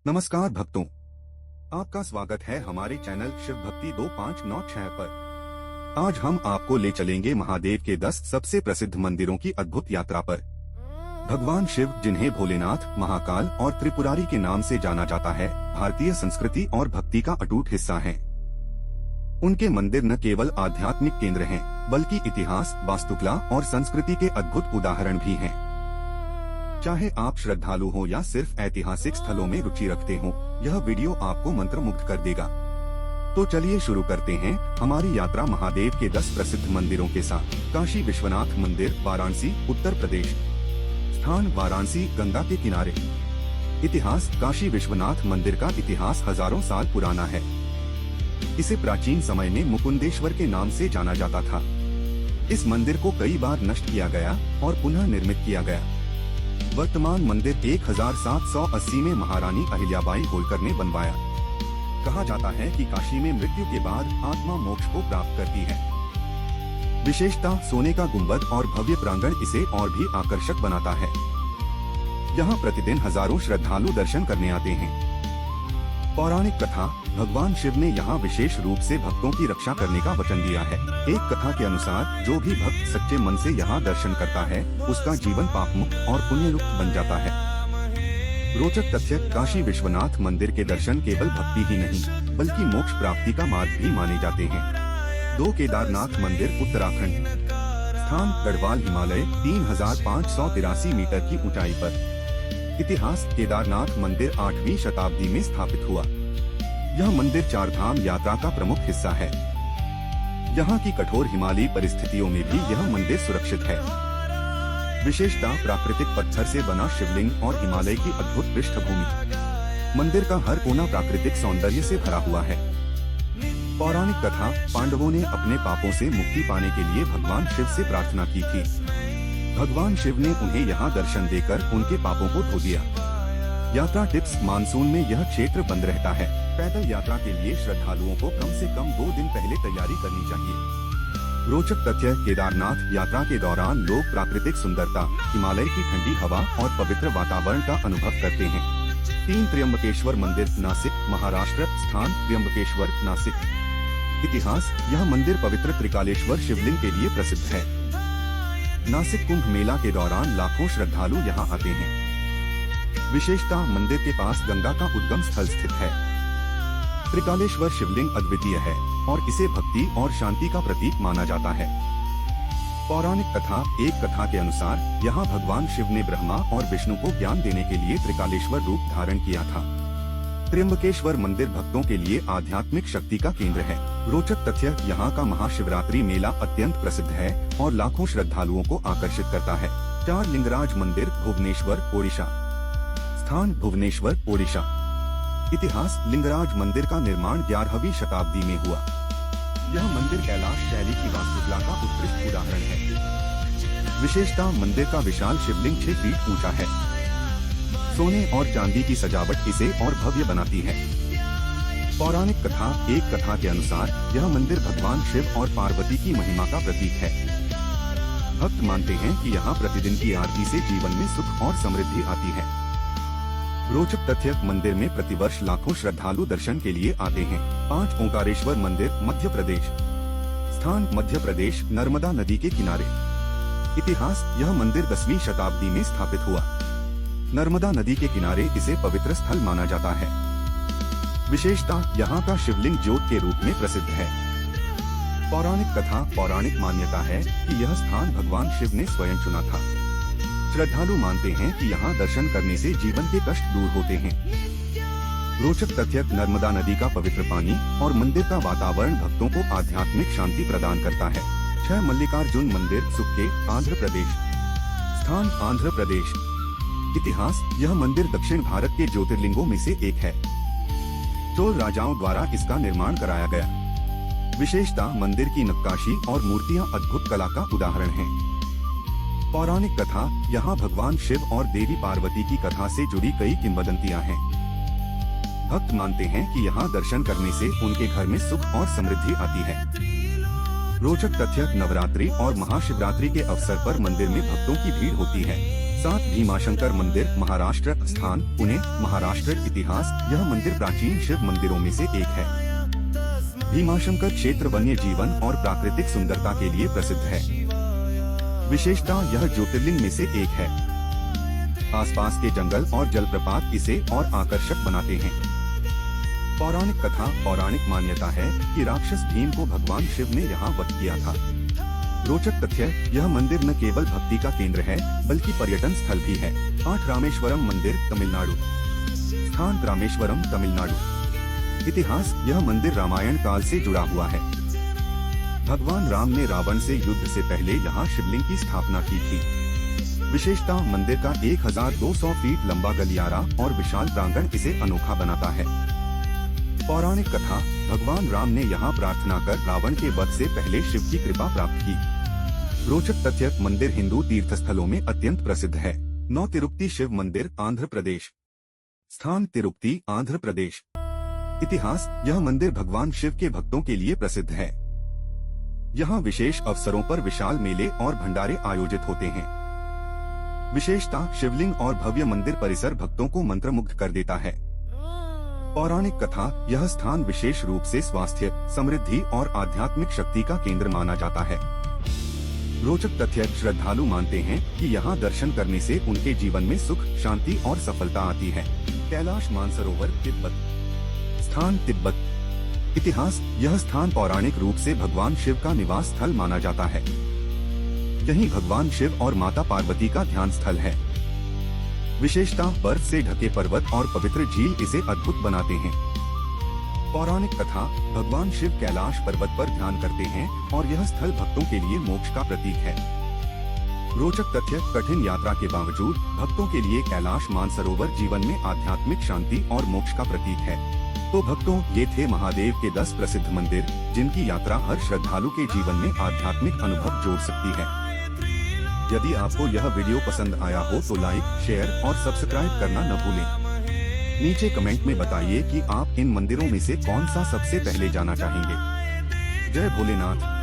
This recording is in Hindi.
नमस्कार भक्तों, आपका स्वागत है हमारे चैनल शिव भक्ति 2596 पर। आज हम आपको ले चलेंगे महादेव के 10 सबसे प्रसिद्ध मंदिरों की अद्भुत यात्रा पर। भगवान शिव, जिन्हें भोलेनाथ, महाकाल और त्रिपुरारी के नाम से जाना जाता है, भारतीय संस्कृति और भक्ति का अटूट हिस्सा हैं। उनके मंदिर न केवल आध्यात्मिक केंद्र हैं, बल्कि इतिहास, वास्तुकला और संस्कृति के अद्भुत उदाहरण भी हैं। चाहे आप श्रद्धालु हो या सिर्फ ऐतिहासिक स्थलों में रुचि रखते हो, यह वीडियो आपको मंत्रमुग्ध कर देगा। तो चलिए शुरू करते हैं हमारी यात्रा महादेव के 10 प्रसिद्ध मंदिरों के साथ। काशी विश्वनाथ मंदिर, वाराणसी, उत्तर प्रदेश। स्थान वाराणसी, गंगा के किनारे। इतिहास। काशी विश्वनाथ मंदिर का इतिहास हजारों साल पुराना है। इसे प्राचीन समय में मुकुंदेश्वर के नाम से जाना जाता था। इस मंदिर को कई बार नष्ट किया गया और पुनः निर्मित किया गया। वर्तमान मंदिर 1780 में महारानी अहिल्याबाई होलकर ने बनवाया। कहा जाता है कि काशी में मृत्यु के बाद आत्मा मोक्ष को प्राप्त करती है। विशेषता, सोने का गुंबद और भव्य प्रांगण इसे और भी आकर्षक बनाता है। यहाँ प्रतिदिन हजारों श्रद्धालु दर्शन करने आते हैं। पौराणिक कथा। भगवान शिव ने यहाँ विशेष रूप से भक्तों की रक्षा करने का वचन दिया है। एक कथा के अनुसार जो भी भक्त सच्चे मन से यहाँ दर्शन करता है, उसका जीवन पाप मुक्त और पुण्य युक्त बन जाता है। रोचक तथ्य। काशी विश्वनाथ मंदिर के दर्शन केवल भक्ति ही नहीं, बल्कि मोक्ष प्राप्ति का मार्ग भी माने जाते हैं। 2 केदारनाथ मंदिर, उत्तराखंड। स्थान गढ़वाल, हिमालय, 3583 मीटर की ऊंचाई पर। इतिहास। केदारनाथ मंदिर 8वीं शताब्दी में स्थापित हुआ। यह मंदिर 4 धाम यात्रा का प्रमुख हिस्सा है। यहाँ की कठोर हिमालयी परिस्थितियों में भी यह मंदिर सुरक्षित है। विशेषता, प्राकृतिक पत्थर से बना शिवलिंग और हिमालय की अद्भुत पृष्ठभूमि। मंदिर का हर कोना प्राकृतिक सौंदर्य से भरा हुआ है। पौराणिक कथा। पांडवों ने अपने पापों से मुक्ति पाने के लिए भगवान शिव से प्रार्थना की थी। भगवान शिव ने उन्हें यहाँ दर्शन देकर उनके पापों को धो दिया। यात्रा टिप्स। मानसून में यह क्षेत्र बंद रहता है। पैदल यात्रा के लिए श्रद्धालुओं को कम से कम 2 दिन पहले तैयारी करनी चाहिए। रोचक तथ्य। केदारनाथ यात्रा के दौरान लोग प्राकृतिक सुंदरता, हिमालय की ठंडी हवा और पवित्र वातावरण का अनुभव करते हैं। 3 त्र्यंबकेश्वर मंदिर, नासिक, महाराष्ट्र। स्थान त्र्यंबकेश्वर, नासिक। इतिहास। यह मंदिर पवित्र त्रिकालेश्वर शिवलिंग के लिए प्रसिद्ध है। नासिक कुंभ मेला के दौरान लाखों श्रद्धालु यहाँ आते हैं। विशेषता, मंदिर के पास गंगा का उद्गम स्थल स्थित है। त्रिकालेश्वर शिवलिंग अद्वितीय है और इसे भक्ति और शांति का प्रतीक माना जाता है। पौराणिक कथा। एक कथा के अनुसार यहाँ भगवान शिव ने ब्रह्मा और विष्णु को ज्ञान देने के लिए त्रिकालेश्वर रूप धारण किया था। त्र्यंबकेश्वर मंदिर भक्तों के लिए आध्यात्मिक शक्ति का केंद्र है। रोचक तथ्य। यहाँ का महाशिवरात्रि मेला अत्यंत प्रसिद्ध है और लाखों श्रद्धालुओं को आकर्षित करता है। 4 लिंगराज मंदिर, भुवनेश्वर, ओडिशा। स्थान भुवनेश्वर, ओडिशा। इतिहास। लिंगराज मंदिर का निर्माण 11वीं शताब्दी में हुआ। यह मंदिर कैलाश शैली की वास्तुकला का उत्कृष्ट उदाहरण है। विशेषता, मंदिर का विशाल शिवलिंग 6 फीट ऊंचा है। सोने और चांदी की सजावट इसे और भव्य बनाती है। पौराणिक कथा। एक कथा के अनुसार यह मंदिर भगवान शिव और पार्वती की महिमा का प्रतीक है। भक्त मानते हैं कि यहाँ प्रतिदिन की आरती से जीवन में सुख और समृद्धि आती है। रोचक तथ्य। मंदिर में प्रतिवर्ष लाखों श्रद्धालु दर्शन के लिए आते हैं। 5 ओंकारेश्वर मंदिर, मध्य प्रदेश। स्थान मध्य प्रदेश, नर्मदा नदी के किनारे। इतिहास। यह मंदिर 10वीं शताब्दी में स्थापित हुआ। नर्मदा नदी के किनारे इसे पवित्र स्थल माना जाता है। विशेषता, यहाँ का शिवलिंग ज्योत के रूप में प्रसिद्ध है। पौराणिक कथा। पौराणिक मान्यता है कि यह स्थान भगवान शिव ने स्वयं चुना था। श्रद्धालु मानते हैं कि यहाँ दर्शन करने से जीवन के कष्ट दूर होते हैं। रोचक तथ्य। नर्मदा नदी का पवित्र पानी और मंदिर का वातावरण भक्तों को आध्यात्मिक शांति प्रदान करता है। 6 मल्लिकार्जुन मंदिर, सुक्के, आंध्र प्रदेश। स्थान आंध्र प्रदेश। इतिहास। यह मंदिर दक्षिण भारत के ज्योतिर्लिंगों में से एक है। चोल राजाओं द्वारा इसका निर्माण कराया गया। विशेषता, मंदिर की नक्काशी और मूर्तियां अद्भुत कला का उदाहरण हैं। पौराणिक कथा। यहाँ भगवान शिव और देवी पार्वती की कथा से जुड़ी कई किंवदंतियां हैं। भक्त मानते हैं कि यहाँ दर्शन करने से उनके घर में सुख और समृद्धि आती है। रोचक तथ्य। नवरात्रि और महाशिवरात्रि के अवसर पर मंदिर में भक्तों की भीड़ होती है। सात भीमाशंकर मंदिर, महाराष्ट्र। स्थान पुणे, महाराष्ट्र। इतिहास, यह मंदिर प्राचीन शिव मंदिरों में से एक है। भीमाशंकर क्षेत्र वन्य जीवन और प्राकृतिक सुंदरता के लिए प्रसिद्ध है। विशेषता, यह ज्योतिर्लिंग में से एक है। आसपास के जंगल और जलप्रपात इसे और आकर्षक बनाते हैं। पौराणिक कथा, पौराणिक मान्यता है कि राक्षस भीम को भगवान शिव ने यहाँ वध किया था। रोचक तथ्य, यह मंदिर न केवल भक्ति का केंद्र है बल्कि पर्यटन स्थल भी है। 8 रामेश्वरम मंदिर, तमिलनाडु। स्थान रामेश्वरम, तमिलनाडु। इतिहास, यह मंदिर रामायण काल से जुड़ा हुआ है। भगवान राम ने रावण से युद्ध से पहले यहाँ शिवलिंग की स्थापना की थी। विशेषता, मंदिर का 1200 फीट लंबा गलियारा और विशाल प्रांगण इसे अनोखा बनाता है। पौराणिक कथा, भगवान राम ने यहाँ प्रार्थना कर रावण के वध से पहले शिव की कृपा प्राप्त की। रोचक तथ्य, मंदिर हिंदू तीर्थस्थलों में अत्यंत प्रसिद्ध है। 9 तिरुपति शिव मंदिर, आंध्र प्रदेश। स्थान तिरुपति, आंध्र प्रदेश। इतिहास, यह मंदिर भगवान शिव के भक्तों के लिए प्रसिद्ध है। यहाँ विशेष अवसरों पर विशाल मेले और भंडारे आयोजित होते हैं। विशेषता, शिवलिंग और भव्य मंदिर परिसर भक्तों को मंत्रमुग्ध कर देता है। पौराणिक कथा, यह स्थान विशेष रूप से स्वास्थ्य, समृद्धि और आध्यात्मिक शक्ति का केंद्र माना जाता है। रोचक तथ्य, श्रद्धालु मानते हैं कि यहाँ दर्शन करने से उनके जीवन में सुख, शांति और सफलता आती है। कैलाश मानसरोवर, तिब्बत। स्थान तिब्बत। इतिहास, यह स्थान पौराणिक रूप से भगवान शिव का निवास स्थल माना जाता है। यहीं भगवान शिव और माता पार्वती का ध्यान स्थल है। विशेषता, बर्फ से ढके पर्वत और पवित्र झील इसे अद्भुत बनाते हैं। पौराणिक कथा, भगवान शिव कैलाश पर्वत पर ध्यान करते हैं और यह स्थल भक्तों के लिए मोक्ष का प्रतीक है। रोचक तथ्य, कठिन यात्रा के बावजूद भक्तों के लिए कैलाश मानसरोवर जीवन में आध्यात्मिक शांति और मोक्ष का प्रतीक है। तो भक्तों, ये थे महादेव के 10 प्रसिद्ध मंदिर, जिनकी यात्रा हर श्रद्धालु के जीवन में आध्यात्मिक अनुभव जोड़ सकती है। यदि आपको यह वीडियो पसंद आया हो तो लाइक, शेयर और सब्सक्राइब करना न भूलें। नीचे कमेंट में बताइए कि आप इन मंदिरों में से कौन सा सबसे पहले जाना चाहेंगे। जय भोलेनाथ।